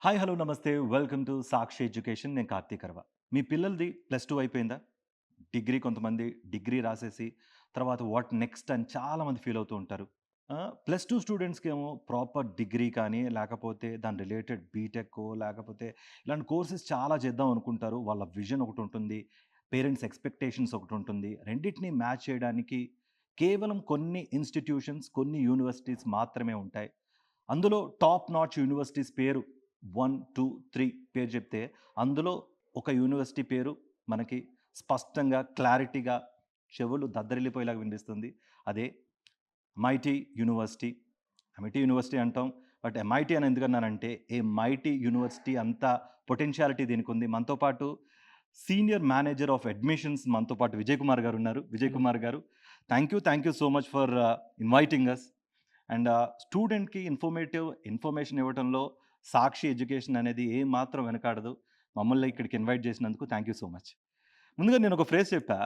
Hi hello నమస్తే welcome to Sakshi education. నేను కార్తీక్ అర్వ. మీ పిల్లలది +2 అయిపోయిందా? డిగ్రీ కొంతమంది డిగ్రీ రాసేసి తర్వాత వాట్ నెక్స్ట్ అని చాలామంది ఫీల్ అవుతూ ఉంటారు. +2 స్టూడెంట్స్‌కేమో ప్రాపర్ డిగ్రీ కానీ లేకపోతే దాని రిలేటెడ్ బీటెక్కో లేకపోతే ఇలాంటి కోర్సెస్ చాలా చేద్దాం అనుకుంటారు. వాళ్ళ విజన్ ఒకటుంటుంది. పేరెంట్స్ ఎక్స్‌పెక్టేషన్స్ ఒకటుంటుంది. రెండిటిని మ్యాచ్ చేయడానికి కేవలం కొన్ని ఇన్‌స్టిట్యూషన్స్, కొన్ని యూనివర్సిటీస్ మాత్రమే ఉంటాయి. అందులో టాప్ నాచ్ యూనివర్సిటీస్ పేరు 1, 2, 3 పేరు చెప్తే, అందులో ఒక యూనివర్సిటీ పేరు మనకి స్పష్టంగా, క్లారిటీగా చెవులు దద్దరిల్లిపోయేలాగా వినిపిస్తుంది. అదే ఎంఐటీ యూనివర్సిటీ. ఎంఐటీ యూనివర్సిటీ అంటాం. బట్ ఎంఐటీ అని ఎందుకన్నానంటే, ఏ మైటీ యూనివర్సిటీ అంత పొటెన్షియాలిటీ దీనికుంది. మనతో పాటు సీనియర్ మేనేజర్ ఆఫ్ అడ్మిషన్స్ మనతో పాటు విజయ్ కుమార్ గారున్నారు. Vijay hello Kumar sir. గారు, thank you so much for inviting us. And స్టూడెంట్‌కి ఇన్ఫర్మేషన్ ఇవ్వటంలో సాక్షి ఎడ్యుకేషన్ అనేది ఏమాత్రం వెనకాడదు. మమ్మల్ని ఇక్కడికి ఇన్వైట్ చేసినందుకు థాంక్ యూ సో మచ్. ముందుగా నేను ఒక ఫ్రేజ్ చెప్పా.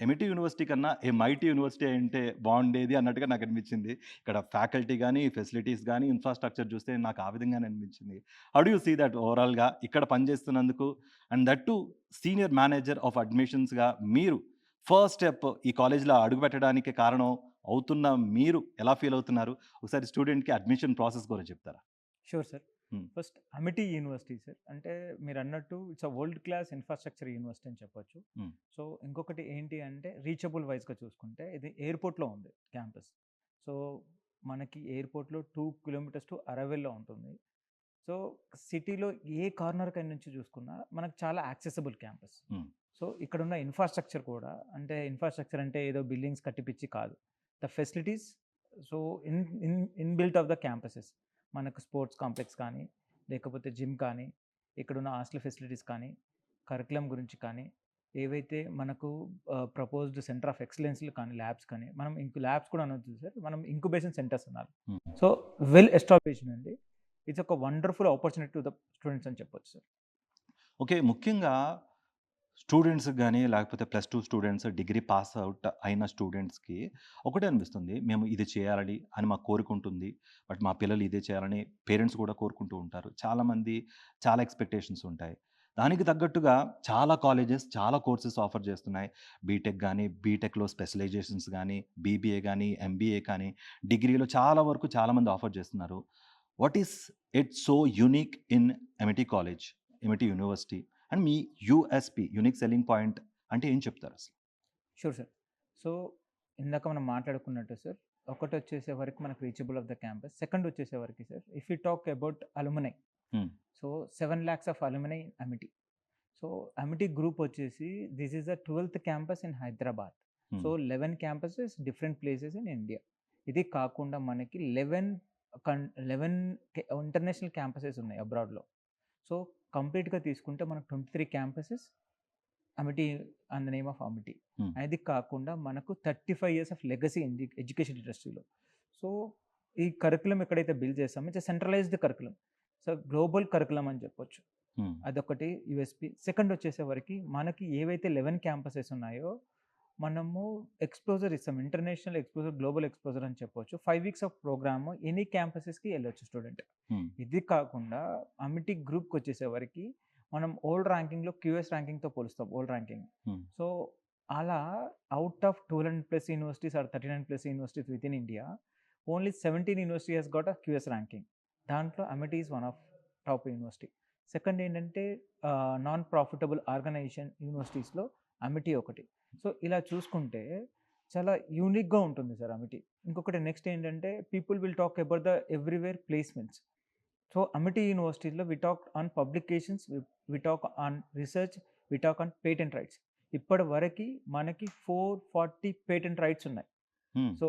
ఎమిటీ యూనివర్సిటీ కన్నా మైటీ యూనివర్సిటీ అయుంటే బావుండేది అన్నట్టుగా నాకనిపించింది. ఇక్కడ ఫ్యాకల్టీ గాని, ఫెసిలిటీస్ గాని, ఇన్‌ఫ్రాస్ట్రక్చర్ చూస్తే నాకు ఆ విధంగానే అనిపించింది. How do you see that ఓవరాల్‌గా ఇక్కడ పనిచేస్తున్నందుకు and that too senior manager of అడ్మిషన్స్‌గా మీరు ఫస్ట్ స్టెప్ ఈ కాలేజ్‌లో అడుగుపెట్టడానికి కారణం అవుతున్న మీరు ఎలా ఫీల్ అవుతున్నారు? ఒకసారి స్టూడెంట్‌కి అడ్మిషన్ ప్రాసెస్ గురించి చెప్తారా? Sure sir. Hmm. First Amity university sir. అంటే మీరన్నట్టు it's world class infrastructure university అని చెప్పొచ్చు. హ్మ్. సో, ఇంకొకటి ఏంటి అంటే రీచబుల్ వైస్‌గా చూసుకుంటే ఇది ఎయిర్‌పోర్ట్‌లో ఉంది క్యాంపస్. సో, మనకి ఎయిర్‌పోర్ట్‌లో 2 కిలోమీటర్స్ టు అరైవల్‌లో ఉంటుంది. సో, సిటీలో ఏ కార్నర్‌కై నుంచి చూసుకున్నా మనకు చాలా యాక్సెసిబుల్ క్యాంపస్. హ్మ్. సో, ఇక్కడున్న ఇన్‌ఫ్రాస్ట్రక్చర్ కూడా అంటే ఇన్‌ఫ్రాస్ట్రక్చర్ అంటే ఏదో బిల్డింగ్స్ కట్టిపిచ్చి కాదు. The facilities so, in in inbuilt of the campuses. మనకు స్పోర్ట్స్ కాంప్లెక్స్ కానీ, లేకపోతే జిమ్ కానీ, ఇక్కడున్న హాస్టల్ ఫెసిలిటీస్ కానీ, కరిక్యులమ్ గురించి కానీ, ఏవైతే మనకు ప్రపోజ్డ్ సెంటర్ ఆఫ్ ఎక్సలెన్స్‌లు కానీ, ల్యాబ్స్ కానీ, మనం ల్యాబ్స్ కూడా అనొద్దు సార్. మనం ఇంక్యుబేషన్ సెంటర్స్ అనాలి. హ్మ్. సో, వెల్ ఎస్టాబ్లిష్డ్ అండి. ఇట్స్ ఒక wonderful opportunity to the students అని చెప్పొచ్చు సార్. ఓకే. ముఖ్యంగా స్టూడెంట్స్‌కి గాని, లేకపోతే +2 స్టూడెంట్స్ డిగ్రీ పాస్ ఔట్ అయిన స్టూడెంట్స్‌కి ఒకటే అనిపిస్తుంది. మేము ఇది చేయాలని అని మాకు కోరికుంటుంది. బట్ మా పిల్లలు ఇదే చేయాలని పేరెంట్స్ కూడా కోరుకుంటూ ఉంటారు. చాలామంది చాలా ఎక్స్‌పెక్టేషన్స్ ఉంటాయి. దానికి తగ్గట్టుగా చాలా కాలేజెస్ చాలా కోర్సెస్ ఆఫర్ చేస్తున్నాయి. బీటెక్ గాని, బీటెక్‌లో స్పెషలైజేషన్స్ గాని, బీబీఏ గాని, ఎంబీఏ కానీ, డిగ్రీలో చాలా వరకు చాలామంది ఆఫర్ చేస్తున్నారు. What is it so unique in amity college, amity university? And me USP unique selling point అంటే ఏం చెప్తారసలు? Sure sir. సో, ఇందాక మనం మాట్లాడుకున్నట్టు సార్, ఒకటొచ్చేసేవరకు మనకు reachable of the campus. Second వచ్చేసేవరకి sir, if you talk about alumni. Hmm. So, 7,00,000 of alumni in Amity. So, Amity group వచ్చేసి this is the 12థ్ campus in Hyderabad. So, hmm. 11 campuses different places in India. ఇది కాకుండా మనకి 11 international campuses ఉన్నాయి అబ్రాడ్‌లో. So, కంప్లీట్‌గా తీసుకుంటే మనకు 23 campuses Amity on the name of Amity. Hmm. అది కాకుండా మనకు 35 ఇయర్స్ ఆఫ్ లెగసీ ఎడ్యుకేషన్ ఇండస్ట్రీలో. సో, ఈ కరిక్యులమ్ ఎక్కడైతే బిల్డ్ చేసామో it's centralised curriculum. So, global curriculum అని చెప్పొచ్చు. హ్మ్. అదొకటి యూఎస్‌పీ. సెకండ్ వచ్చేసేవరకి మనకి ఏవైతే 11 క్యాంపసెస్ ఉన్నాయో, మనము ఎక్స్‌పోజర్ ఇస్తాం. ఇంటర్నేషనల్ ఎక్స్‌పోజర్, గ్లోబల్ ఎక్స్‌పోజర్ అని చెప్పొచ్చు. 5 వీక్స్ ఆఫ్ ప్రోగ్రామ్ ఎనీ క్యాంపసెస్‌కి ఎళ్ళొచ్చు స్టూడెంట్. హ్మ్. ఇది కాకుండా అమిటీ గ్రూప్‌కొచ్చేసేవరకి మనం ఓల్డ్ ర్యాంకింగ్‌లో క్యూఎస్ ర్యాంకింగ్‌తో పోలుస్తాం ఓల్డ్ ర్యాంకింగ్. హ్మ్. సో, అలా out of 1200 plus universities are 39 plus universities with in India, only 17 university has got a QS ranking. దాంట్లో Amity is one of top university. Second ఏంటంటే నాన్ ప్రాఫిటబుల్ ఆర్గనైజేషన్ యూనివర్సిటీస్‌లో అమిటీ ఒకటి. So, ఇలా చూసుకుంటే చాలా యూనిక్‌గా ఉంటుంది సార్ అమిటీ. ఇంకొకటి నెక్స్ట్ ఏంటంటే people will talk about the everywhere placements. So, Amity యూనివర్సిటీలో we talk on publications, we talk on research, we talk on patent rights. ఇప్పటి వరకి మనకి 440 పేటెంట్ రైట్స్ ఉన్నాయి. హ్మ్. సో,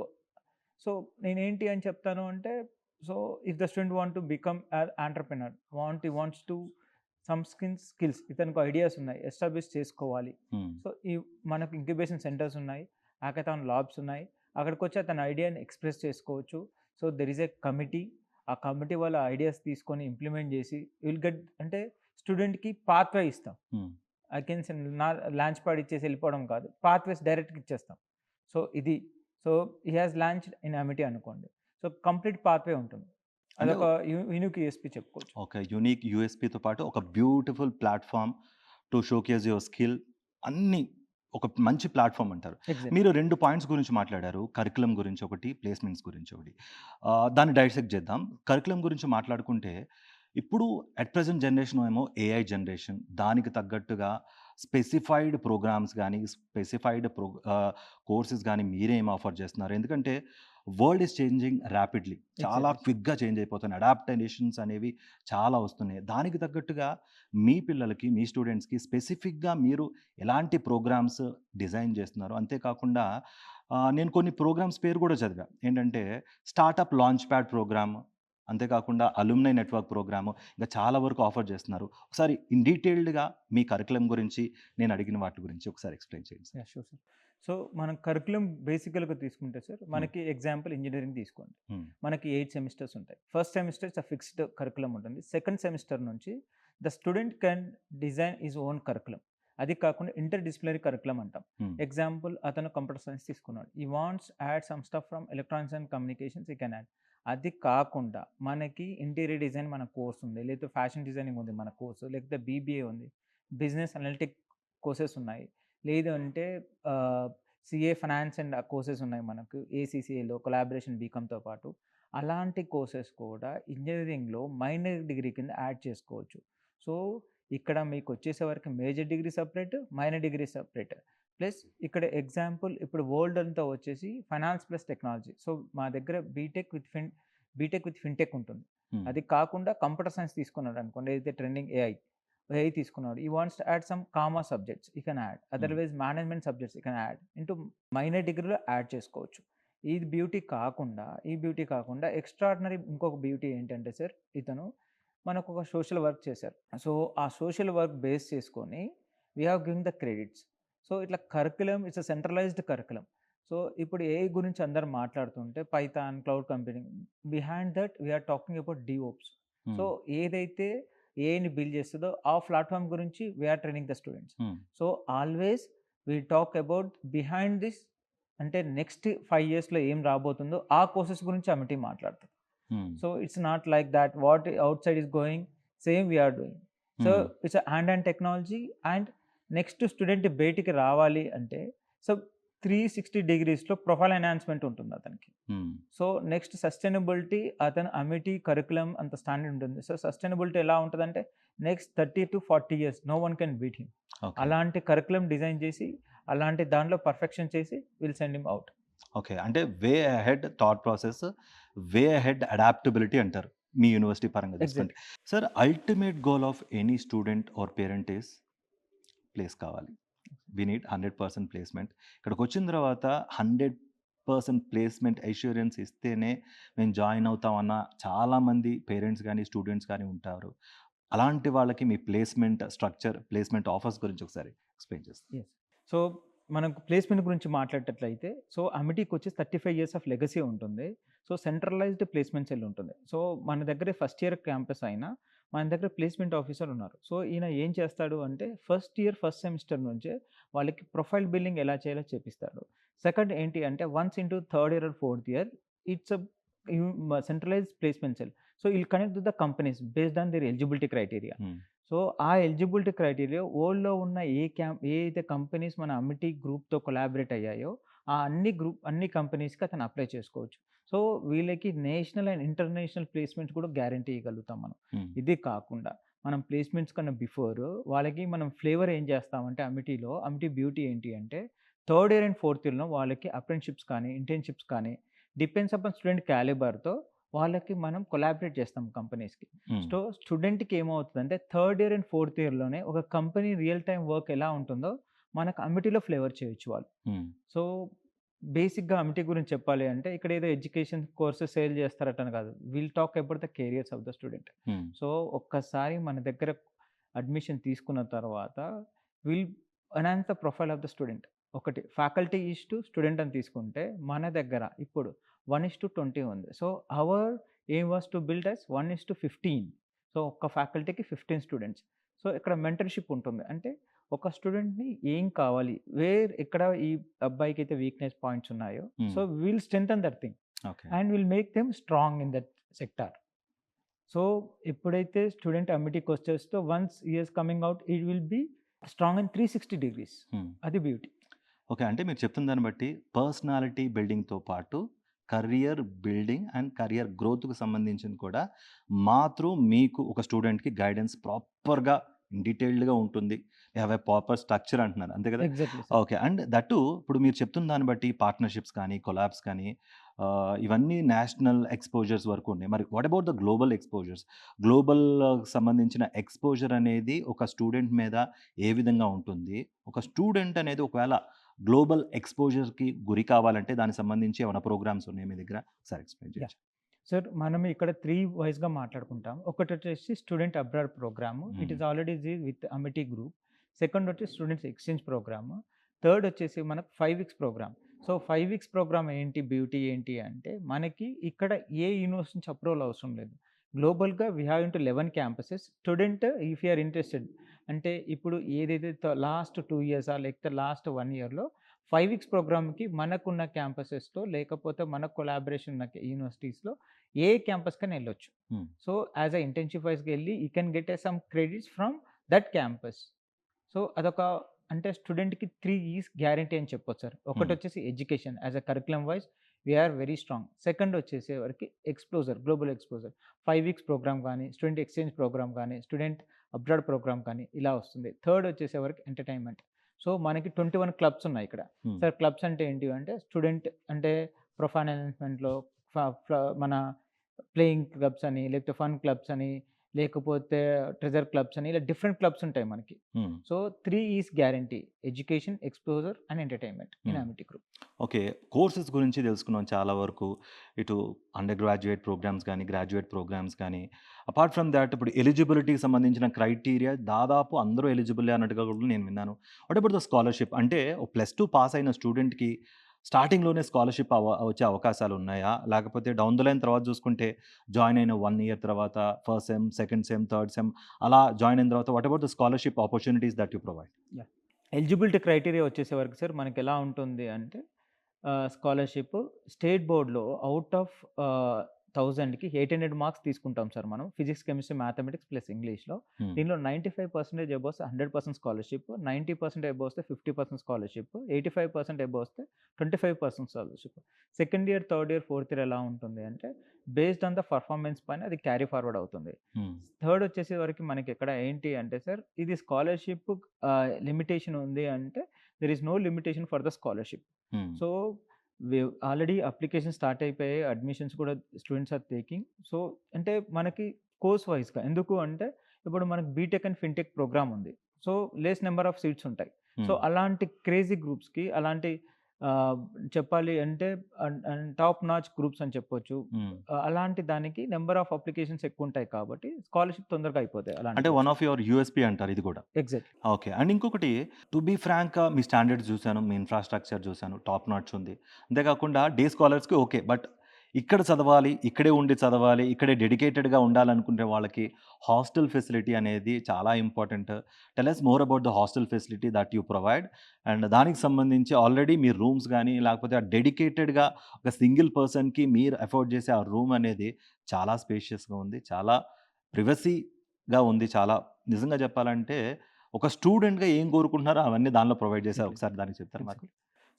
సో నేనేంటి అని చెప్తాను అంటే, so if the student want to become entrepreneur, he wants to some skills ఇతనికి ఐడియాస్ ఉన్నాయి. ఎస్టాబ్లిష్ చేసుకోవాలి. హ్మ్. సో, మనకు ఇంక్యుబేషన్ సెంటర్స్ ఉన్నాయి. హ్యాకథాన్ ల్యాబ్స్ ఉన్నాయి. అక్కడికొచ్చి అతని ఐడియాని ఎక్స్‌ప్రెస్ చేసుకోవచ్చు. So, there is a committee. ఆ కమిటీ వాళ్ళ ఐడియాస్ తీసుకొని ఇంప్లిమెంట్ చేసి విల్ గెట్ అంటే స్టూడెంట్‌కి పాత్‌వే ఇస్తాం. హ్మ్. అగైన్స్ నా లాంచ్ ప్యాడ్ ఇచ్చేసి వెళ్ళిపోవడం కాదు. పాత్‌వేస్ డైరెక్ట్‌గా ఇచ్చేస్తాం. సో, ఇది. So, he has launched in Amity అనుకోండి. సో, కంప్లీట్ పాత్‌వే ఉంటుంది. అంటే అదొక యూనిక్ యూఎస్పీ చెప్పుకోవచ్చు. ఒక యూనిక్ యూఎస్‌పీతో పాటు ఒక beautiful platform to showcase your skill అన్నీ ఒక మంచి ప్లాట్‌ఫార్మ్ అంటారు. ఎగ్జాక్ట్‌లీ. మీరు 2 పాయింట్స్ గురించి మాట్లాడారు. కరిక్యులమ్ గురించి ఒకటి, ప్లేస్‌మెంట్స్ గురించి ఒకటి. దాన్ని డైసెక్ట్ చేద్దాం. కరిక్యులమ్ గురించి మాట్లాడుకుంటే ఇప్పుడు అట్ ప్రెజెంట్ జనరేషన్ ఏమో ఏఐ జనరేషన్. దానికి తగ్గట్టుగా స్పెసిఫైడ్ ప్రోగ్రామ్స్ గాని, స్పెసిఫైడ్ కోర్సెస్ గాని మీరేం ఆఫర్ చేస్తున్నారు? ఎందుకంటే వరల్డ్ ఈస్ చేంజింగ్ ర్యాపిడ్‌లీ. చాలా ఎగ్జాక్ట్‌లీ. క్విక్‌గా చేంజ్ అయిపోతున్నాయి. అడాప్టేషన్స్ అనేవి చాలా వస్తున్నాయి. దానికి తగ్గట్టుగా మీ పిల్లలకి, మీ స్టూడెంట్స్‌కి స్పెసిఫిక్‌గా మీరు ఎలాంటి ప్రోగ్రామ్స్ డిజైన్ చేస్తున్నారు? అంతేకాకుండా నేను కొన్ని ప్రోగ్రామ్స్ పేరు కూడా చదివా. ఏంటంటే స్టార్టప్ లాంచ్ ప్యాడ్ ప్రోగ్రామ్, అంతేకాకుండా అలుమ్నై నెట్వర్క్ ప్రోగ్రాము, ఇంకా చాలా వరకు ఆఫర్ చేస్తున్నారు. ఒకసారి ఇన్ డీటెయిల్డ్‌గా మీ కరిక్యులమ్ గురించి, నేను అడిగిన వాటి గురించి ఒకసారి ఎక్స్‌ప్లెయిన్ చేయండి sir. Yeah! Sure sir. So, మనం కరిక్యులమ్ బేసికల్‌గా తీసుకుంటే సార్, హ్మ్. మనకి ఎగ్జాంపుల్ ఇంజినీరింగ్ తీసుకోండి. హ్మ్. మనకి 8 సెమిస్టర్స్ ఉంటాయి. First semester it's fixed curriculum ఉంటుంది. సెకండ్ సెమిస్టర్ నుంచి the student can design his own curriculum. అది కాకుండా ఇంటర్ డిసిప్లినరీ కరిక్యులమ్ అంటాం. హ్మ్. ఎగ్జాంపుల్ అతను కంప్యూటర్ సైన్స్ తీసుకున్నాడు. He wants add some stuff from electronics and communications he can add. అది కాకుండా మనకి ఇంటీరియర్ డిజైన్ మన కోర్స్ ఉంది. లేకపోతే ఫ్యాషన్ డిజైనింగ్ ఉంది మన కోర్సు. లేకపోతే బీబీఏ ఉంది. బిజినెస్ అనలిటిక్ కోర్సెస్ ఉన్నాయి. లేదు అంటే ఆహ్, సీఏ ఫైనాన్స్ అండ్ కోర్సెస్ ఉన్నాయి మనకు. ఏసీసీఏలో కొలాబరేషన్ బీకామ్‌తో పాటు. అలాంటి కోర్సెస్ కూడా ఇంజినీరింగ్‌లో మైనర్ డిగ్రీ కింద యాడ్ చేసుకోవచ్చు. సో, ఇక్కడ మీకొచ్చేసేవరకు major degree separate, minor degree separate. Plus ఇక్కడ ఎగ్జాంపుల్ ఇప్పుడు వరల్డ్ అంతా వచ్చేసి ఫైనాన్స్ ప్లస్ టెక్నాలజీ. సో, మా దగ్గర బీటెక్ విత్ ఫిన్‌టెక్ ఉంటుంది. హ్మ్. అది కాకుండా కంప్యూటర్ సైన్స్ తీసుకున్నాడనుకోండి, ఏదైతే ట్రెండింగ్ ఏఐ తీసుకున్నాడు. ఈ wants to add some commerce subjects you can add. Hmm. Otherwise management subjects you can add. Into minor డిగ్రీలో యాడ్ చేసుకోవచ్చు. ఈ బ్యూటీ కాకుండా ఎక్స్ట్రార్డినరీ ఇంకొక బ్యూటీ ఏంటంటే సార్, ఇతను మనకొక సోషల్ వర్క్ చేశారు. సో, ఆ సోషల్ వర్క్ బేస్ చేసుకొని we have given the credits. So, ఇట్లా curriculum it's a centralised curriculum. So, ఇప్పుడు ఏఐ గురించి అందరూ మాట్లాడుతుంటే Python, cloud computing behind that we are talking about DevOps. So, hmm. ఏదైతే ఏఐని బిల్డ్ చేస్తదో ఆ ప్లాట్‌ఫార్మ్ గురించి we are training the students. Hmm. So, always we talk about behind this, అంటే నెక్స్ట్ 5 ఇయర్స్‌లో ఏం రాబోతుందో ఆ కోర్సెస్ గురించి ఆ మీటింగ్ మాట్లాడుతది. హ్మ్. So it's not like that what outside is going, same we are doing. So హ్మ్. it's a hand and technology, and next student బయటికి రావాలి అంటే సో 360 డిగ్రీస్‌లో ప్రొఫైల్ ఎన్హాన్స్‌మెంట్ ఉంటుంది అతనికి. హ్మ్. సో నెక్స్ట్ సస్టైనబిలిటీ అతను అమిటీ కరిక్యులమ్ అంత స్టాండర్డ్ ఉంటుంది. సో సస్టైనబిలిటీ ఎలా ఉంటదంటే next 30-40 years no one can beat him. Okay. అలాంటి కరిక్యులమ్ డిజైన్ చేసి, అలాంటి దాంట్లో పర్ఫెక్షన్ చేసి will send him out. Okay. అంటే way ahead thought process, way ahead adaptability అంటారు. మీ యూనివర్సిటీ పరంగా చూసుకుంటే. Exactly. Sir ultimate goal of any student or parent is place కావాలి. We need 100% placement. ఇక్కడికొచ్చిన తర్వాత 100% ప్లేస్‌మెంట్ అష్యూరెన్స్ ఇస్తేనే మేము జాయిన్ అవుతామన్న చాలామంది పేరెంట్స్ గాని, స్టూడెంట్స్ గాని ఉంటారు. అలాంటి వాళ్ళకి మీ ప్లేస్‌మెంట్ స్ట్రక్చర్, ప్లేస్‌మెంట్ ఆఫర్స్ గురించి ఒకసారి ఎక్స్‌ప్లెయిన్ చేస్తారా? యెస్. సో, మనకు ప్లేస్‌మెంట్ గురించి మాట్లాడేటట్లయితే, సో, అమిటీకొచ్చేసి 35 ఇయర్స్ ఆఫ్ లెగసీ ఉంటుంది. సో, సెంట్రలైజ్డ్ ప్లేస్‌మెంట్ సెల్ ఉంటుంది. సో, మన దగ్గర ఫస్ట్ ఇయర్ క్యాంపస్ అయినా, మన దగ్గర ప్లేస్‌మెంట్ ఆఫీసర్ ఉన్నారు. సో, ఈయన ఏం చేస్తాడు అంటే, ఫస్ట్ ఇయర్, ఫస్ట్ సెమిస్టర్ నుంచే వాళ్ళకి ప్రొఫైల్ బిల్డింగ్ ఎలా చేయాలో చేపిస్తాడు. సెకండ్ ఏంటి అంటే, once into third year or fourth year, it's centralised placement cell. So, he'll connect with the companies based on their eligibility criteria. Hmm. So, ఆ eligibility criteria వరల్డ్‌లో ఉన్న ఏ అయితే కంపెనీస్ మన అమిటీ గ్రూప్‌తో కొలాబరేట్ అయ్యాయో, ఆ అన్ని కంపెనీస్‌కి అతను అప్లై చేసుకోవచ్చు. సో, వీళ్ళకి నేషనల్ అండ్ ఇంటర్నేషనల్ ప్లేస్‌మెంట్స్ కూడా గ్యారంటీ ఇవ్వగలుగుతాం మనం. హ్మ్. ఇది కాకుండా మనం ప్లేస్‌మెంట్స్ కన్నా బిఫోర్ వాళ్ళకి మనం ఫ్లేవర్ ఏం చేస్తామంటే అమిటీ బ్యూటీ ఏంటి అంటే థర్డ్ ఇయర్ అండ్ ఫోర్త్ ఇయర్‌లో వాళ్ళకి అప్రెంటిస్‌షిప్స్ కానీ, ఇంటర్న్‌షిప్స్ కానీ డిపెండ్స్ అపాన్ స్టూడెంట్ క్యాలిబర్‌తో వాళ్ళకి మనం కొలాబరేట్ చేస్తాం కంపెనీస్‌కి. హ్మ్. స్టూడెంట్‌కి ఏమవుతదంటే థర్డ్ ఇయర్ అండ్ ఫోర్త్ ఇయర్‌లోనే ఒక కంపెనీ రియల్ టైమ్ వర్క్ ఎలా ఉంటుందో మనకు అమిటీలో ఫ్లేవర్ చేయొచ్చు వాళ్ళు. హ్మ్. సో, బేసిక్‌గా అమిటీ గురించి చెప్పాలి అంటే ఇక్కడ ఏదో ఎడ్యుకేషన్ కోర్సెస్ సేల్ చేస్తారటని కాదు. Will talk about the careers of the student. Hmm. So, ఒక్కసారి మన దగ్గర అడ్మిషన్ తీసుకున్న తర్వాత will enhance the profile of the student. ఒకటి ఫ్యాకల్టీ ఈస్‌టు స్టూడెంట్ అని తీసుకుంటే మన దగ్గర ఇప్పుడు 1:20 ఉంది. So, our aim was to build as 1:15. So, ఒక్క ఫ్యాకల్టీకి 15 స్టూడెంట్స్. సో, ఇక్కడ మెంటర్‌షిప్ ఉంటుంది. అంటే ఒక స్టూడెంట్‌ని ఏం కావాలి? ఎక్కడ ఈ అబ్బాయికైతే వీక్‌నెస్ పాయింట్స్ ఉన్నాయో, hmm. So, will strengthen that thing okay. And will make them strong in that sector. So ఎప్పుడైతే స్టూడెంట్ అమిటీకి వచ్చేస్తో once he is coming out it will be strong in 360 degrees. Hmm. అది beauty. Okay. అంటే మీరు చెప్తున్న దాన్ని బట్టి personality బిల్డింగ్‌తో పాటు కరియర్ బిల్డింగ్ అండ్ కరియర్ గ్రోత్‌కి సంబంధించింది కూడా మీకు ఒక స్టూడెంట్‌కి గైడెన్స్ ప్రాపర్‌గా డీటెయిల్డ్‌గా ఉంటుంది. You have a proper structure అంటున్నారు. అంతే కదా? Exactly sir. Okay. And that two ఇప్పుడు మీరు చెప్తున్న దాన్ని బట్టి పార్ట్నర్‌షిప్స్ కానీ, కొలాబ్స్ కానీ ఇవన్నీ నేషనల్ ఎక్స్‌పోజర్స్ వరకు ఉన్నాయి. మరి what about the global exposures? Global సంబంధించిన ఎక్స్‌పోజర్ అనేది ఒక స్టూడెంట్ మీద ఏ విధంగా ఉంటుంది? ఒక స్టూడెంట్ అనేది ఒకవేళ గ్లోబల్ ఎక్స్‌పోజర్‌కి గురి కావాలంటే దానికి సంబంధించి ఏమైనా ప్రోగ్రామ్స్ ఉన్నాయా మీ దగ్గర? ఒకసారి ఎక్స్‌ప్లెయిన్ యాహ్! చేయొచ్చా? సార్ మనం ఇక్కడ 3 వైస్‌గా మాట్లాడుకుంటాం. ఒకటొచ్చేసి student abroad programme. It hmm. Is already with Amity group. Second వచ్చి స్టూడెంట్స్ ఎక్స్‌చేంజ్ ప్రోగ్రామ్. థర్డ్ వచ్చేసి మనకు 5 weeks programme. So 5 weeks programme ఏంటి? బ్యూటీ ఏంటి అంటే మనకి ఇక్కడ ఏ యూనివర్సిటీ నుంచి అప్రూవల్ అవసరం లేదు. గ్లోబల్‌గా we have into 11 campuses. Student if you are interested అంటే ఇప్పుడు ఏదైతే లాస్ట్ 2 ఇయర్సా లేకపోతే లాస్ట్ 1 ఇయర్‌లో 5 వీక్స్ ప్రోగ్రామ్‌కి మనకున్న క్యాంపసెస్‌తో లేకపోతే మన కొలాబరేషన్ ఉన్న యూనివర్సిటీస్‌లో ఏ క్యాంపస్‌కైనా ఎళ్ళొచ్చు. హ్మ్. సో, యాస్ ఎ ఇంటర్న్‌షిప్ వైస్‌గా ఎళ్లి you can get some credits from that campus. So, అదొక అంటే స్టూడెంట్‌కి 3 ఈస్ గ్యారంటీ అని చెప్పొచ్చు సార్. హ్మ్. ఒకటొచ్చేసి education as a curriculum wise we are very strong. Second వచ్చేసేవరకి exposure, global exposure. 5 weeks program గానీ, స్టూడెంట్ ఎక్స్‌చేంజ్ ప్రోగ్రామ్ గానీ, student abroad program కానీ ఇలా వస్తుంది. Third వచ్చేసేవరకి entertainment. సో, మనకి 21 క్లబ్స్ ఉన్నాయి ఇక్కడ. హ్మ్. సార్ క్లబ్స్ అంటే ఏంటివి అంటే స్టూడెంట్ అంటే ప్రొఫైల్ ఎన్హాన్స్‌మెంట్‌లో ఫ ఫ మన ప్లేయింగ్ క్లబ్స్ అని, లేకపోతే ఫన్ క్లబ్స్ అని, లేకపోతే ట్రెజర్ క్లబ్స్ అని ఇలా డిఫరెంట్ క్లబ్స్ ఉంటాయి మనకి. హ్మ్. So 3 is guarantee education, exposure and entertainment in హ్మ్. అమిటీ గ్రూప్. ఓకే. కోర్సెస్ గురించి తెలుసుకున్నాం చాలా వరకు. ఇటు అండర్ గ్రాడ్యుయేట్ ప్రోగ్రామ్స్ గానీ, గ్రాడ్యుయేట్ ప్రోగ్రామ్స్ కానీ, అపార్ట్ ఫ్రమ్ థాట్ ఇప్పుడు ఎలిజిబిలిటీకి సంబంధించిన క్రైటీరియా దాదాపు అందరూ ఎలిజిబులే అన్నట్టుగా కూడా నేను విన్నాను. What about the scholarship? అంటే +2 పాస్ అయిన స్టూడెంట్‌కి స్టార్టింగ్‌లోనే స్కాలర్‌షిప్ వచ్చే అవకాశాలున్నాయా? లేకపోతే డౌన్ ద లైన్ తర్వాత చూసుకుంటే జాయిన్ అయిన 1 ఇయర్ తర్వాత first sem, second sem, third sem అలా జాయిన్ అయిన తర్వాత what about the scholarship opportunities that you provide? Yeah! Eligibility criteria వచ్చేసేవరకు సార్ మనకెలా ఉంటుంది అంటే స్కాలర్‌షిప్ స్టేట్ బోర్డ్‌లో ఔట్ ఆఫ్ 1000కి 800 మార్క్స్ తీసుకుంటాం సార్ మనం. ఫిజిక్స్, కెమిస్ట్రీ, మ్యాథమెటిక్స్ ప్లస్ ఇంగ్లీష్‌లో. హ్మ్. దీనిలో 95% అబోవ్ వస్తే 100% స్కాలర్‌షిప్. 90% అబోవ్ వస్తే 50% స్కాలర్‌షిప్. 85% అబోవ్ వస్తే 25% scholarship. Second year, third year, fourth year ఎలా ఉంటుంది అంటే బేస్డ్ ఆన్ ద పర్ఫార్మెన్స్ పైన అది క్యారీ ఫార్వర్డ్ అవుతుంది. హ్మ్. థర్డ్ వచ్చేసేవరకి మనకిక్కడ ఏంటి అంటే సార్ ఇది స్కాలర్‌షిప్ లిమిటేషన్ ఉంది అంటే there is no limitation for the scholarship. Hmm. So, already application start అయిపోయాయి. అడ్మిషన్స్ కూడా స్టూడెంట్స్ ఆర్ టేకింగ్. సో, అంటే మనకి కోర్స్ వైస్‌గా ఎందుకు అంటే ఇప్పుడు మనకు బీటెక్ అండ్ ఫిన్‌టెక్ ప్రోగ్రామ్ ఉంది. So, less number of seats ఉంటాయి. So, hmm. అలాంటి క్రేజీ గ్రూప్స్‌కి అలాంటి ఆహ్, చెప్పాలి అంటే టాప్ నాచ్ గ్రూప్స్ అని చెప్పొచ్చు. హ్మ్. అలాంటి దానికి నంబర్ ఆఫ్ అప్లికేషన్స్ ఎక్కువుంటాయి కాబట్టి స్కాలర్‌షిప్ తొందరగా అయిపోతాయి అలాంటి అంటే వన్ గ్రూప్స్‌కి. ఆఫ్ యువర్ యూఎస్‌పీ అంటారు ఇది గూడా. ఎగ్జాక్ట్‌లీ. ఓకే. అండ్ ఇంకొకటి టు బీ ఫ్రాంక్‌గా మీ స్టాండర్డ్స్ చూసాను. మీ ఇన్‌ఫ్రాస్ట్రక్చర్ చూసాను. టాప్ నాచ్ ఉంది. అంతే కాకుండా డే స్కాలర్స్‌కి ఓకే. బట్ ఇక్కడ చదవాలి, ఇక్కడే ఉండి చదవాలి, ఇక్కడే డెడికేటెడ్‌గా ఉండాలనుకునే వాళ్ళకి హాస్టల్ ఫెసిలిటీ అనేది చాలా important. Tell us more about the hostel facility that you provide. And దానికి సంబంధించి ఆల్రెడీ మీ రూమ్స్ గాని, లేకపోతే ఆ డెడికేటెడ్‌గా ఒక సింగిల్ పర్సన్‌కి మీరు అఫోర్డ్ చేసే ఆ రూమ్ అనేది చాలా స్పేషియస్‌గా ఉంది. చాలా ప్రివసీగా ఉంది. చాలా నిజంగా చెప్పాలంటే ఒక స్టూడెంట్‌గా ఏం కోరుకుంటున్నారో అవన్నీ దానిలో ప్రొవైడ్ చేశారు. ఎగ్జాక్ట్‌లీ. ఒకసారి దానికి చెప్తారా మాకు? ఎగ్జాక్ట్‌లీ.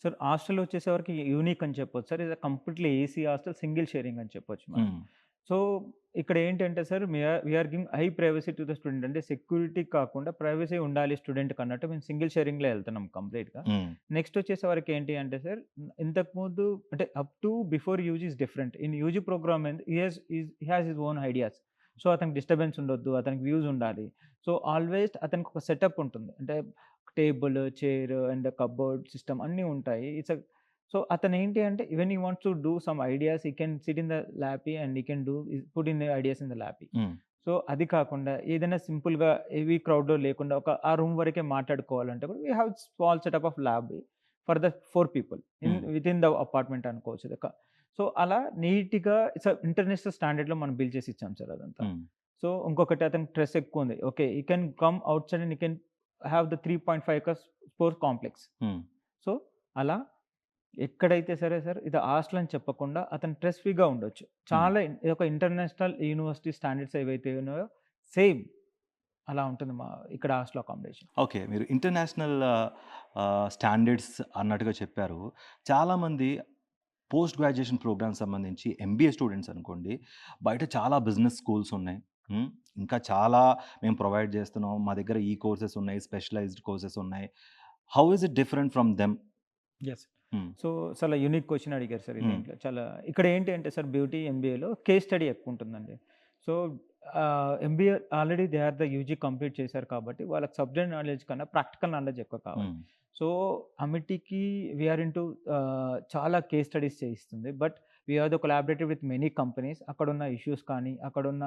సార్ హాస్టల్ వచ్చేసరికి యూనిక్ అని చెప్పొచ్చు సార్. ఇది completely AC hostel, single sharing అని చెప్పొచ్చు మనం. హ్మ్. సో, ఇక్కడ ఏంటంటే sir we are giving high privacy to the student. అంటే సెక్యూరిటీ కాకుండా ప్రైవసీ ఉండాలి స్టూడెంట్‌కి అన్నట్టు మేము సింగిల్ షేరింగ్‌లో ఎళ్తున్నాం కంప్లీట్‌గా. హ్మ్. నెక్స్ట్ వచ్చేసరికి ఏంటి అంటే సార్ ఇంతకుముందు అంటే up to before UG is different. In UG programme he has his own ideas. So, అతనికి డిస్టర్బెన్స్ ఉండొద్దు. అతనికి వ్యూస్ ఉండాలి. సో, ఆల్వేస్ అతనికి ఒక సెటప్ ఉంటుంది. అంటే table, chair and cupboard system అన్నీ ఉంటాయి. సో, అతనేంటి అంటే when he wants to do some ideas he can SIT in the lappy and he can put in the ideas in the lappy. హ్మ్. So, అది కాకుండా ఏదైనా సింపుల్‌గా హెవీ క్రౌడ్‌లో లేకుండా ఆ రూమ్ వరకే మాట్లాడుకోవాలంటే కూడా we have small setup of lab for the 4 people hmm. Within the apartment అనుకోవచ్చు. సో, అలా నీట్‌గా ఇంటర్నేషనల్ స్టాండర్డ్‌లో మనం బిల్డ్ చేసి ఇచ్చాం సార్ అదంతా. హ్మ్. సో, ఇంకొకటి అతనికి స్ట్రెస్ ఎక్కువుంది. Okay. He can come outside and he can have the 3.5 sports complex. Hmm. So, అలా ఎక్కడైతే సరే సార్ ఇది హాస్టల్ అని చెప్పకుండా అతను స్ట్రెస్ ఫ్రీగా ఉండొచ్చు. చాలా ఇదొక ఇంటర్నేషనల్ యూనివర్సిటీ స్టాండర్డ్స్ ఏవైతే ఉన్నాయో సేమ్ అలా ఉంటుంది ఇక్కడ హాస్టల్ అకామిడేషన్. ఓకే. మీరు ఇంటర్నేషనల్ స్టాండర్డ్స్ అన్నట్టుగా చెప్పారు. చాలామంది పోస్ట్ గ్రాడ్యుయేషన్ ప్రోగ్రామ్స్ సంబంధించి ఎంబీఏ స్టూడెంట్స్ అనుకోండి, బయట చాలా బిజినెస్ స్కూల్స్ ఉన్నాయి. హ్మ్. ఇంకా చాలా మేము ప్రొవైడ్ చేస్తున్నాం. మా దగ్గర ఈ కోర్సెస్ ఉన్నాయి. స్పెషలైజ్డ్ కోర్సెస్ ఉన్నాయి. How is it different from them? Yes. Hmm. So, చాలా యూనిక్ క్వెషన్ అడిగారు సార్ హ్మ్. దీంట్లో. చాలా ఇక్కడ ఏంటి అంటే సార్ బ్యూటీ ఎంబీఏలో కేస్ స్టడీ ఎక్కువ ఉంటుందండి. So, MBA already they are the UG complete చేశారు కాబట్టి వాళ్ళకి సబ్జెక్ట్ నాలెడ్జ్ కన్నా ప్రాక్టికల్ నాలెడ్జ్ ఎక్కువ కావాలి. హ్మ్. సో, అమిటీకి వి ఆర్ ఇంటూ చాలా కేస్ స్టడీస్ చేయిస్తుంది. But we are the collaborative with many companies. అక్కడున్న ఇష్యూస్ కానీ, అక్కడున్న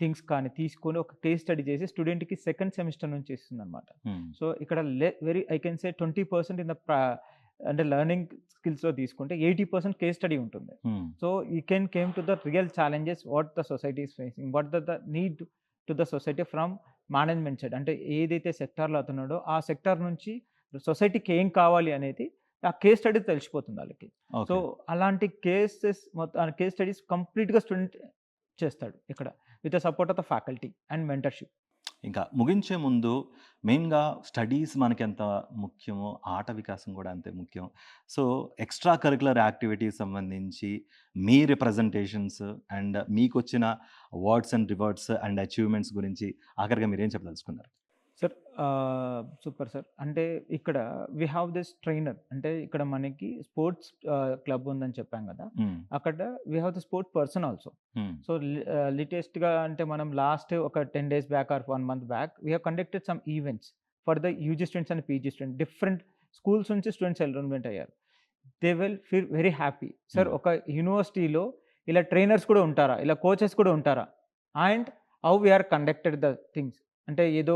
థింగ్స్ కానీ తీసుకొని ఒక కేస్ స్టడీ చేసి స్టూడెంట్‌కి సెకండ్ సెమిస్టర్ నుంచి ఇస్తుందనమాట. హ్మ్. సో, ఇక్కడ very I can say 20% in the అంటే లెర్నింగ్ స్కిల్స్‌లో తీసుకుంటే 80% కేస్ స్టడీ ఉంటుంది. హ్మ్. So, you can came to the real challenges what the society is facing. What the need to the society from management side. అంటే ఏదైతే సెక్టార్‌లో అతనున్నాడో ఆ sector నుంచి సొసైటీకి ఏం కావాలి అనేది ఆ కేస్ స్టడీ తెలిసిపోతుంది ఆళ్ళకి. So, okay. అలాంటి కేసెస్ మొత్తం కేస్ స్టడీస్ కంప్లీట్‌గా స్టూడెంట్ చేస్తాడు ఇక్కడ. With the support of the faculty and mentorship. ఇంకా ముగించే ముందు మెయిన్‌గా స్టడీస్ మనకెంత ముఖ్యమో, ఆట వికాసం కూడా అంతే ముఖ్యం. సో, ఎక్స్‌ట్రా కరిక్యులర్ యాక్టివిటీస్ సంబంధించి మీ రిప్రజెంటేషన్స్ అండ్ మీకొచ్చిన awards and rewards and achievements గురించి ఆఖరిగా మీరేం చెప్పదలుచుకున్నారు? Sir super sir. అంటే ఇక్కడ వి హావ్ దిస్ ట్రైనర్. అంటే ఇక్కడ మనకి స్పోర్ట్స్ క్లబ్ ఉందని చెప్పాం గదా! హ్మ్. అక్కడ we have the sports person also. Hmm. So, లేటెస్ట్‌గా అంటే మనం లాస్ట్ ఒక 10 days back or 1 month back we have conducted some events for the UG students and PG students. Different schools నుంచి students enrolment అయ్యారు. They will feel very happy. Sir hmm. ఒక యూనివర్సిటీలో ఇలా trainers కూడా ఉంటారా? ఇలా కోచెస్ కూడా ఉంటారా? And how we are conducted the things. అంటే ఏదో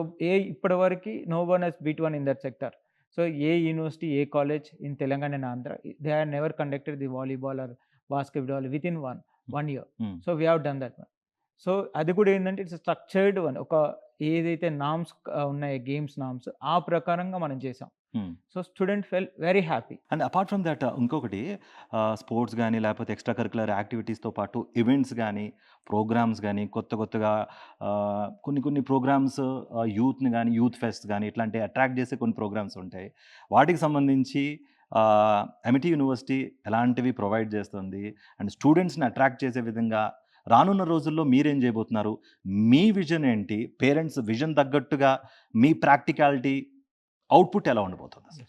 ఇప్పటివరకి no one has beat one in that sector. So, ఏ యూనివర్సిటీ, ఏ college in Telangana and Andhra they have never conducted the volleyball or basketball within 1 year. Hmm. So, we have done that one. So, అది కూడా ఏంటంటే it's structured one. ఒక ఏదైతే norms ఉన్నాయో games norms ఆ ప్రకారంగా మనం చేసాం. హ్మ్. So, student felt very happy. And apart from that ఇంకొకటి స్పోర్ట్స్ గాని, లేకపోతే ఎక్స్‌ట్రా కరిక్యులర్ యాక్టివిటీస్‌తో పాటు ఈవెంట్స్ గాని, ప్రోగ్రామ్స్ గాని, కొత్తగా కొన్ని ప్రోగ్రామ్స్ యూత్‌ని గాని, యూత్ ఫెస్ట్ గాని ఇట్లాంటి అట్రాక్ట్ చేసే కొన్ని ప్రోగ్రామ్స్ ఉంటాయి. వాటికి సంబంధించి ఎమిటీ యూనివర్సిటీ ఎలాంటివి ప్రొవైడ్ చేస్తుంది? అండ్ స్టూడెంట్స్‌ని అట్రాక్ట్ చేసే విధంగా రానున్న రోజుల్లో మీరేం చేయబోతున్నారు? మీ విజన్ ఏంటి? పేరెంట్స్ విజన్ తగ్గట్టుగా మీ ప్రాక్టికాలిటీ అవుట్‌పుట్ ఎలా ఉండబోతుందసలు?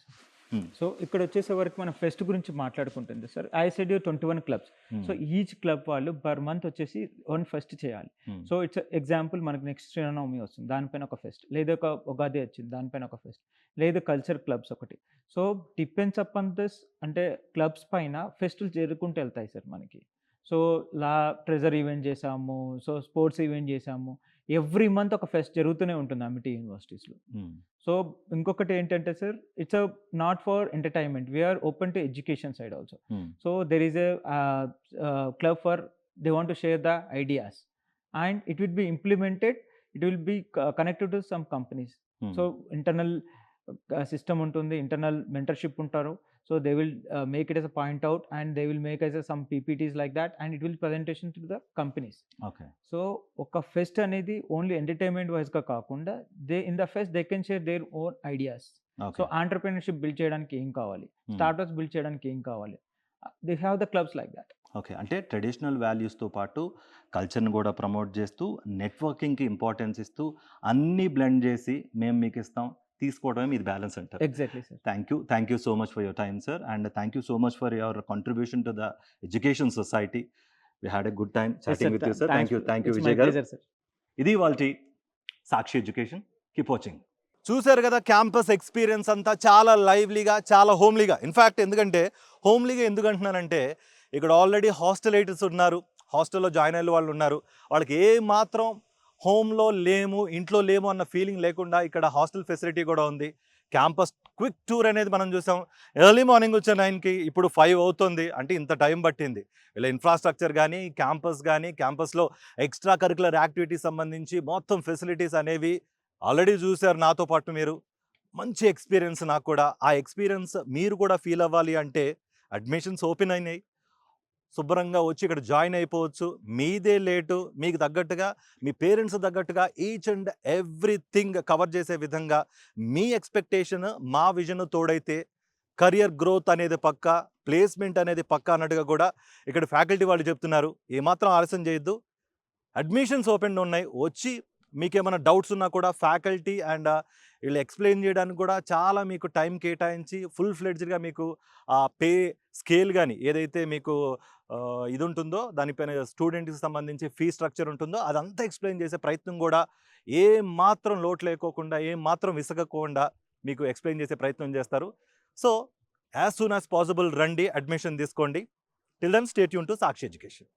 హ్మ్. సో, ఇక్కడొచ్చేసే వరకు మనం ఫెస్ట్ గురించి మాట్లాడుకుంటుంది sir. I said you 21 clubs. So, hmm. Each club వాళ్ళు పర్ మంత్ వచ్చేసి 1 ఫెస్ట్ చేయాలి. హ్మ్. సో, ఇట్స్ ఎగ్జాంపుల్ మనకు నెక్స్ట్ శ్రీరామనవమి వస్తుంది. దానిపైన ఒక ఫెస్ట్. లేదా ఒక ఉగాది వచ్చింది. దానిపైన ఒక ఫెస్ట్. లేదు కల్చర్ క్లబ్స్ ఒకటి. సో, డిపెండ్స్ అపాన్ దిస్ అంటే క్లబ్స్ పైన ఫెస్టులు జరుగుకుంటూ ఎళ్తాయి సార్ మనకి. సో, ట్రెజర్ ఈవెంట్ చేసాము. సో, స్పోర్ట్స్ ఈవెంట్ చేసాము. ఎవ్రీ మంత్ ఒక ఫెస్ట్ జరుగుతూనే ఉంటుంది అమిటీ యూనివర్సిటీస్‌లో. హ్మ్. సో, ఇంకొకటి ఏంటంటే sir it's not for entertainment. We are open to education side also. Hmm. So, there is club for they want to share the ideas and it will be implemented. It will B connected to some companies. Hmm. So, internal system ఉంటుంది. Internal mentorship ఉంటారు. So, they will make it as a point out and they will make as some PPTs like that and it will presentation to the companies. Okay. So, ఒక fest అనేది only entertainment వైస్‌గా కాకుండా in the fest they can share their own ideas. So, okay. Entrepreneurship build చేయడానికి ఏం కావాలి? Hmm. Startups build చేయడానికి ఏం కావాలి? They have the clubs like that. Okay. అంటే ట్రెడిషనల్ వాల్యూస్‌తో పాటు కల్చర్‌ని గూడా ప్రమోట్ జేస్తూ, నెట్వర్కింగ్‌కి ఇంపార్టెన్స్ ఇస్తూ, అన్నీ బ్లెండ్ జేసి మేము మీకిస్తాం. తీసుకోవడమే మీది బ్యాలెన్స్ అంటారు. Exactly sir. Thank you so much for your time sir. And thank you so much for your contribution to the education society. We had a good time yes chatting sir. With you sir. Thank you it's my Vijay garu. Pleasure sir. ఇది ఇవాల్టి సాక్షి education. Keep watching. చూసారు కదా campus experience అంతా చాలా లైవ్లీగా, చాలా హోమ్లీగా. In fact ఎందుకంటే హోమ్లీగా ఎందుకంటున్నానంటే ఇక్కడ ఆల్రెడీ హాస్టలైటర్స్ ఉన్నారు. హాస్టల్లో జాయిన్ అయ్యే వాళ్ళు ఉన్నారు. వాళ్ళకి ఏ మాత్రం హోమ్‌లో లేము, ఇంట్లో లేము అన్న ఫీలింగ్ లేకుండా ఇక్కడ హాస్టల్ ఫెసిలిటీ కూడా ఉంది. క్యాంపస్ క్విక్ టూర్ అనేది మనం చూసాం. ఎర్లీ మార్నింగ్ వచ్చే 9కి ఇప్పుడు 5 అవుతుంది. అంటే ఇంత టైం పట్టింది. ఇలా ఇన్‌ఫ్రాస్ట్రక్చర్ గానీ, క్యాంపస్‌లో ఎక్స్‌ట్రా కరిక్యులర్ యాక్టివిటీస్ సంబంధించి మొత్తం ఫెసిలిటీస్ అనేవి ఆల్రెడీ చూసారు నాతో పాటు మీరు. మంచి ఎక్స్‌పీరియన్స్ నాకు కూడా. ఆ ఎక్స్‌పీరియన్స్ మీరు కూడా ఫీల్ అవ్వాలి అంటే అడ్మిషన్స్ ఓపెన్ అయినాయి. శుభ్రంగా వచ్చి ఇక్కడ జాయిన్ అయిపోవచ్చు. మీదే లేటు, మీకు తగ్గట్టుగా, మీ పేరెంట్స్ తగ్గట్టుగా ఈచ్ అండ్ ఎవ్రీథింగ్ కవర్ చేసే విధంగా మీ ఎక్స్‌పెక్టేషన్, మా విజన్ తోడైతే కరియర్ గ్రోత్ అనేది పక్కా, ప్లేస్‌మెంట్ అనేది పక్కా అన్నట్టుగా కూడా ఇక్కడ ఫ్యాకల్టీ వాళ్ళు చెప్తున్నారు. ఏమాత్రం ఆలస్యం చేయొద్దు. అడ్మిషన్స్ ఓపెన్ ఉన్నాయి. వచ్చి మీకేమైనా డౌట్స్ ఉన్నా కూడా ఫ్యాకల్టీ అండ్ వీళ్ళు ఎక్స్‌ప్లెయిన్ చేయడానికి కూడా చాలా మీకు టైం కేటాయించి ఫుల్ ఫ్లెడ్జ్డ్‌గా మీకు ఆ పే స్కేల్ గాని ఏదైతే మీకు ఇది ఉంటుందో దానిపైన స్టూడెంట్‌కి సంబంధించి ఫీ స్ట్రక్చర్ ఉంటుందో అదంతా ఎక్స్‌ప్లెయిన్ చేసే ప్రయత్నం కూడా ఏమాత్రం లోటు లేకోకుండా, ఏమాత్రం విసగకుండా మీకు ఎక్స్‌ప్లెయిన్ చేసే ప్రయత్నం చేస్తారు. So, as soon as possible రండి, అడ్మిషన్ తీసుకోండి. Till then stay tuned to Sakshi education.